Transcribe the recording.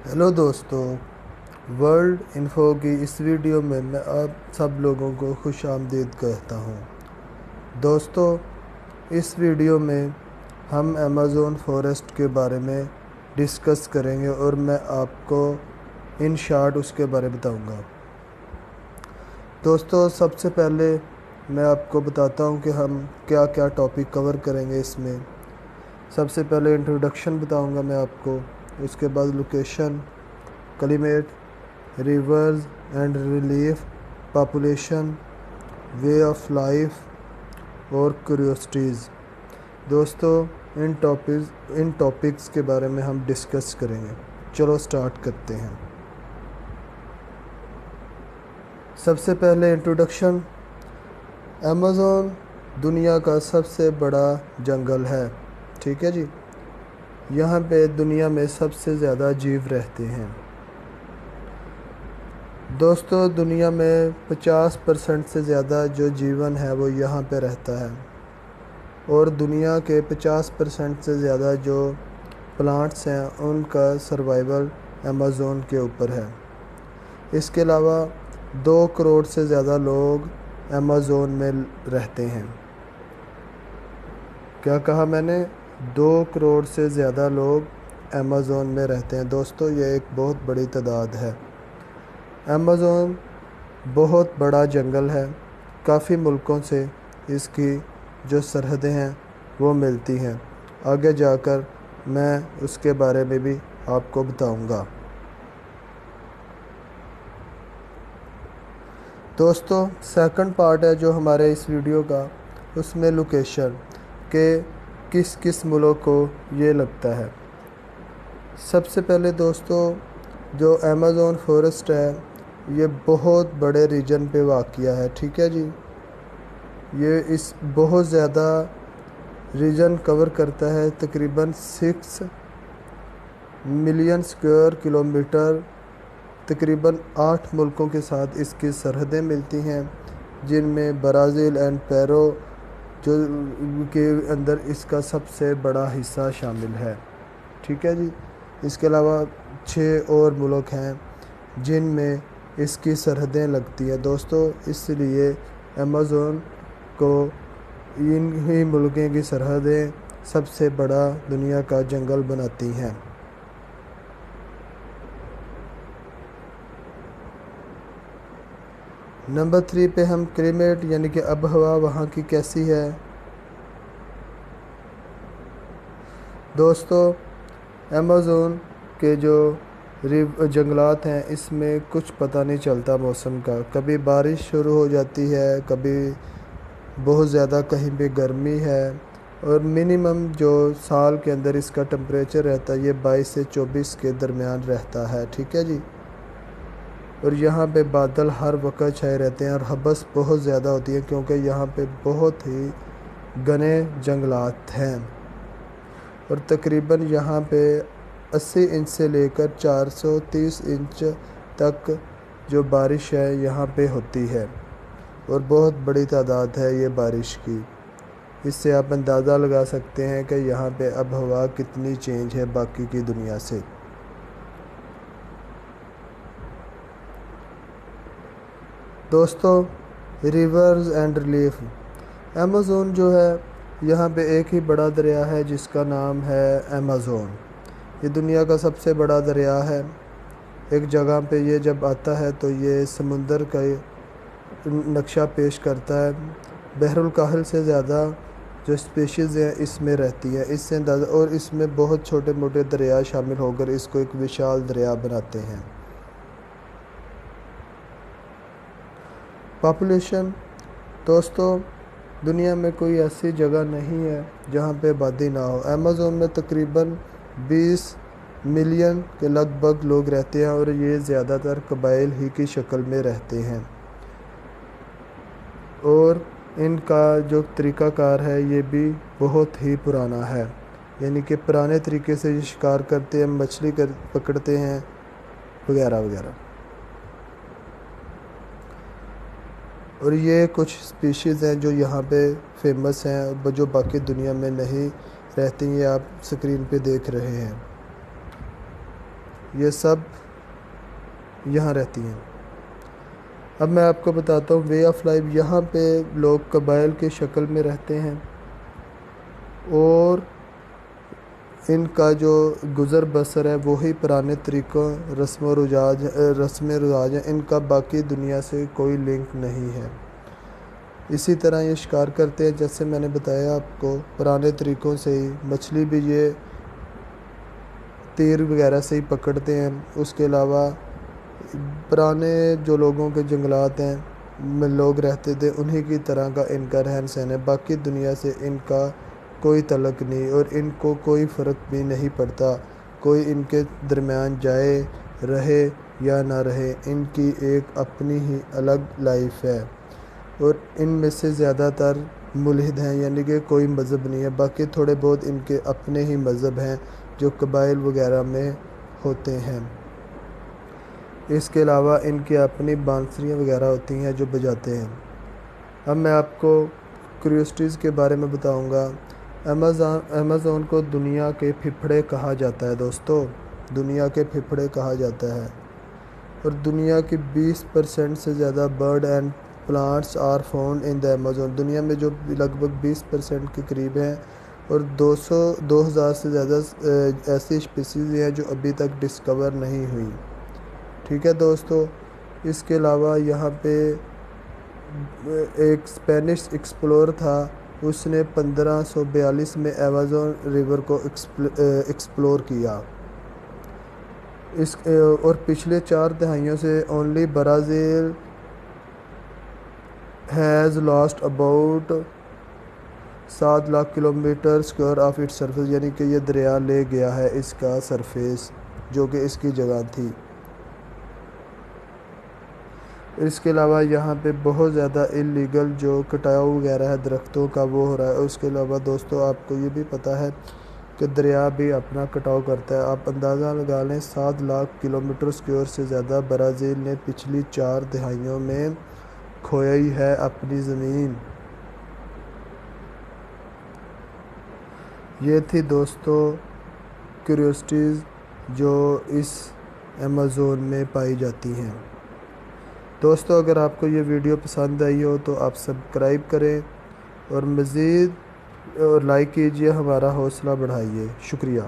Hello दोस्तों, world info की इस वीडियो में मैं आप सब लोगों को खुश आमदीद कहता हूँ। दोस्तों, इस वीडियो में हम अमेज़न फॉरेस्ट के बारे में डिस्कस करेंगे और मैं आपको इन शॉर्ट उसके बारे में बताऊँगा। दोस्तों, सबसे पहले मैं आपको बताता हूँ कि हम क्या क्या टॉपिक कवर करेंगे इसमें। सबसे पहले इंट्रोडक्शन बताऊँगा मैं आपको, उसके बाद location, climate, reverse and relief, population, way of life और क्यूरियोसिटीज़। दोस्तों, इन टॉपिक्स के बारे में हम डिस्कस करेंगे। चलो स्टार्ट करते हैं। सबसे पहले इंट्रोडक्शन। अमेज़न दुनिया का सबसे बड़ा जंगल है, ठीक है जी। यहाँ पे दुनिया में सबसे ज़्यादा जीव रहते हैं। दोस्तों, दुनिया में 50% से ज़्यादा जो जीवन है वो यहाँ पे रहता है और दुनिया के 50% से ज़्यादा जो प्लांट्स हैं उनका सर्वाइवल अमेज़न के ऊपर है। इसके अलावा 2 करोड़ से ज़्यादा लोग अमेज़न में रहते हैं। क्या कहा मैंने? 2 करोड़ से ज़्यादा लोग अमेज़न में रहते हैं। दोस्तों, ये एक बहुत बड़ी तादाद है। अमेज़न बहुत बड़ा जंगल है। काफ़ी मुल्कों से इसकी जो सरहदें हैं वो मिलती हैं। आगे जाकर मैं उसके बारे में भी आपको बताऊंगा। दोस्तों, सेकंड पार्ट है जो हमारे इस वीडियो का, उसमें लोकेशन के किस किस मुल्क को ये लगता है। सबसे पहले दोस्तों, जो अमेज़न फॉरेस्ट है ये बहुत बड़े रीजन पे वाक़या है, ठीक है जी। ये इस बहुत ज़्यादा रीजन कवर करता है, तकरीबन 6 मिलियन स्क्वायर किलोमीटर। तकरीबन 8 मुल्कों के साथ इसकी सरहदें मिलती हैं, जिनमें ब्राज़ील एंड पेरू जो के अंदर इसका सबसे बड़ा हिस्सा शामिल है, ठीक है जी। इसके अलावा 6 और मुल्क हैं जिनमें इसकी सरहदें लगती हैं। दोस्तों, इसलिए अमेज़न को इन ही मुल्कों की सरहदें सबसे बड़ा दुनिया का जंगल बनाती हैं। नंबर 3 पे हम क्लाइमेट यानी कि आबहवा वहाँ की कैसी है। दोस्तों, अमेज़न के जो जंगलात हैं इसमें कुछ पता नहीं चलता मौसम का। कभी बारिश शुरू हो जाती है, कभी बहुत ज़्यादा कहीं पे गर्मी है और मिनिमम जो साल के अंदर इसका टेम्परेचर रहता है ये 22 से 24 के दरमियान रहता है, ठीक है जी। और यहाँ पे बादल हर वक्त छाए रहते हैं और हबस बहुत ज़्यादा होती है क्योंकि यहाँ पे बहुत ही घने जंगलात हैं और तकरीबन यहाँ पे 80 इंच से लेकर 430 इंच तक जो बारिश है यहाँ पे होती है और बहुत बड़ी तादाद है ये बारिश की। इससे आप अंदाज़ा लगा सकते हैं कि यहाँ पे अब हवा कितनी चेंज है बाकी की दुनिया से। दोस्तों, रिवर्स एंड रिलीफ। अमेज़न जो है यहाँ पे एक ही बड़ा दरिया है जिसका नाम है अमेज़न। ये दुनिया का सबसे बड़ा दरिया है। एक जगह पे ये जब आता है तो ये समुंदर का नक्शा पेश करता है। बहरुल काहिल से ज़्यादा जो स्पीशीज़ हैं इसमें रहती है। इससे अंदाज़ा, और इसमें बहुत छोटे मोटे दरिया शामिल होकर इसको एक विशाल दरिया बनाते हैं। पॉपुलेशन। दोस्तों, दुनिया में कोई ऐसी जगह नहीं है जहाँ पे आबादी ना हो। अमेज़न में तकरीबन 20 मिलियन के लगभग लोग रहते हैं और ये ज़्यादातर कबाइल ही की शक्ल में रहते हैं और इनका जो तरीक़ाकार है ये भी बहुत ही पुराना है, यानी कि पुराने तरीके से ये शिकार करते हैं, मछली पकड़ते हैं वगैरह वगैरह। और ये कुछ स्पीशीज़ हैं जो यहाँ पे फेमस हैं, जो बाकी दुनिया में नहीं रहती, ये आप स्क्रीन पे देख रहे हैं। یہ سب یہاں رہتی ہیں۔ اب میں آپ کو بتاتا ہوں وے آف لائف۔ یہاں پہ لوگ قبائل کی شکل میں رہتے ہیں اور ان کا جو گزر بسر ہے وہی پرانے طریقوں رسم و رواج ہیں، ان کا باقی دنیا سے کوئی لنک نہیں ہے۔ اسی طرح یہ شکار کرتے ہیں، جیسے میں نے بتایا آپ کو، پرانے طریقوں سے ہی مچھلی بھی یہ تیر وغیرہ سے ہی پکڑتے ہیں۔ اس کے علاوہ پرانے جو لوگوں کے جنگلات ہیں میں لوگ رہتے تھے انہی کی طرح کا ان کا رہن سہن ہے، باقی دنیا سے ان کا کوئی تعلق نہیں، اور ان کو کوئی فرق بھی نہیں پڑتا کوئی ان کے درمیان جائے رہے یا نہ رہے، ان کی ایک اپنی ہی الگ لائف ہے۔ اور ان میں سے زیادہ تر ملحد ہیں، یعنی کہ کوئی مذہب نہیں ہے، باقی تھوڑے بہت ان کے اپنے ہی مذہب ہیں جو قبائل وغیرہ میں ہوتے ہیں۔ اس کے علاوہ ان کی اپنی بانسریاں وغیرہ ہوتی ہیں جو بجاتے ہیں۔ اب میں آپ کو کیوریوسٹیز کے بارے میں بتاؤں گا۔ امیزون کو دنیا کے پھپھڑے کہا جاتا ہے دوستو، دنیا کے پھپھڑے کہا جاتا ہے، اور دنیا کی 20% سے زیادہ bird and plants are found in the Amazon. دنیا میں جو لگ بھگ 20% کے قریب ہیں، اور 2000 سے زیادہ ایسی اسپیسیز ہیں جو ابھی تک ڈسکور نہیں ہوئی۔ ٹھیک ہے دوستو، اس کے علاوہ یہاں پہ ایک اسپینش ایکسپلورر تھا، اس نے 1542 میں ایمیزون ریور کو ایکسپلور کیا۔ اور پچھلے 4 دہائیوں سے only Brazil has lost about 7 lakh kilometre square of its surface, یعنی کہ یہ دریا لے گیا ہے اس کا سرفیس جو کہ اس کی جگہ تھی۔ اس کے علاوہ یہاں پہ بہت زیادہ اللیگل جو کٹاؤ وغیرہ ہے درختوں کا وہ ہو رہا ہے۔ اس کے علاوہ دوستو آپ کو یہ بھی پتہ ہے کہ دریا بھی اپنا کٹاؤ کرتا ہے۔ آپ اندازہ لگا لیں 7 لاکھ کلومیٹر اسکوائر سے زیادہ برازیل نے پچھلی 4 دہائیوں میں کھویا ہی ہے اپنی زمین۔ یہ تھی دوستو کیوریوسٹیز جو اس امیزون میں پائی جاتی ہیں۔ دوستو اگر آپ کو یہ ویڈیو پسند آئی ہو تو آپ سبسکرائب کریں اور مزید لائک کیجئے، ہمارا حوصلہ بڑھائیے۔ شکریہ۔